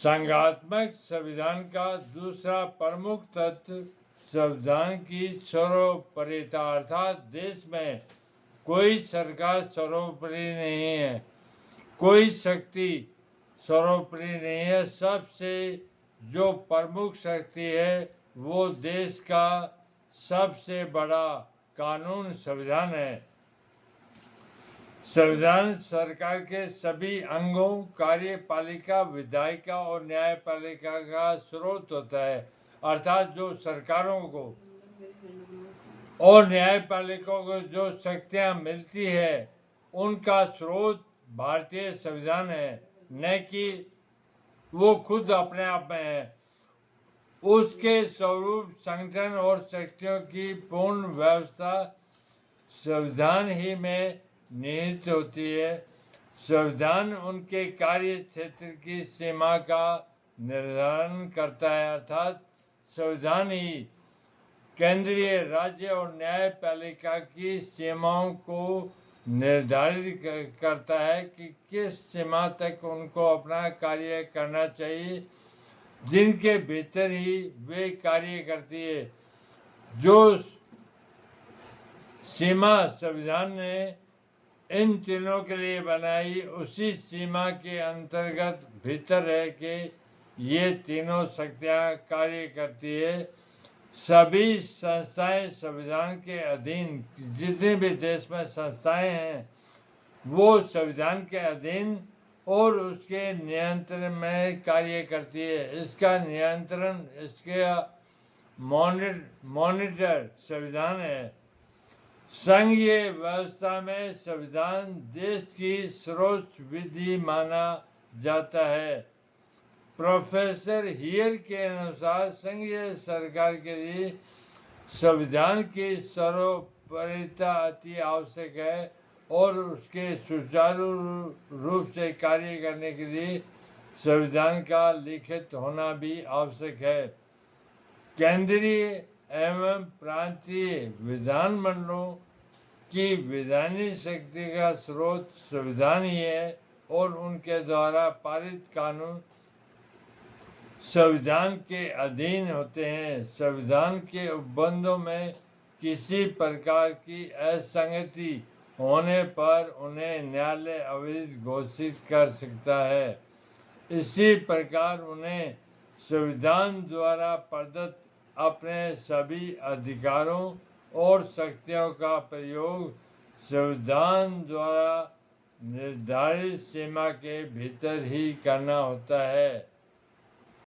संघात्मक संविधान का दूसरा प्रमुख तत्व संविधान की सर्वोपरिता, अर्थात देश में कोई सरकार सर्वोपरि नहीं है, कोई शक्ति सर्वोपरि नहीं है। सबसे जो प्रमुख शक्ति है वो देश का सबसे बड़ा कानून संविधान है। संविधान सरकार के सभी अंगों, कार्यपालिका, विधायिका और न्यायपालिका का स्रोत होता है, अर्थात जो सरकारों को और न्यायपालिका को जो शक्तियां मिलती है उनका स्रोत भारतीय संविधान है, न कि वो खुद अपने आप में है। उसके स्वरूप, संगठन और शक्तियों की पूर्ण व्यवस्था संविधान ही में निहित होती है। संविधान उनके कार्य क्षेत्र की सीमा का निर्धारण करता है, अर्थात संविधान ही केंद्रीय, राज्य और न्यायपालिका की सीमाओं को निर्धारित करता है कि किस सीमा तक उनको अपना कार्य करना चाहिए, जिनके भीतर ही वे कार्य करती है। जो सीमा संविधान ने इन तीनों के लिए बनाई, उसी सीमा के अंतर्गत भीतर है कि ये तीनों शक्तियाँ कार्य करती है। सभी संस्थाएं संविधान के अधीन, जितने भी देश में संस्थाएं हैं वो संविधान के अधीन और उसके नियंत्रण में कार्य करती है। इसका नियंत्रण, इसके मॉनिटर संविधान है। संघीय व्यवस्था में संविधान देश की सर्वोच्च विधि माना जाता है। प्रोफेसर हियर के अनुसार संघीय सरकार के लिए संविधान की सर्वोपरिता अति आवश्यक है और उसके सुचारू रूप से कार्य करने के लिए संविधान का लिखित होना भी आवश्यक है। केंद्रीय एवं प्रांतीय विधानमंडलों की विधायी शक्ति का स्रोत संविधान ही है और उनके द्वारा पारित कानून संविधान के अधीन होते हैं। संविधान के उपबंधों में किसी प्रकार की असंगति होने पर उन्हें न्यायालय अवैध घोषित कर सकता है। इसी प्रकार उन्हें संविधान द्वारा प्रदत्त अपने सभी अधिकारों और शक्तियों का प्रयोग संविधान द्वारा निर्धारित सीमा के भीतर ही करना होता है।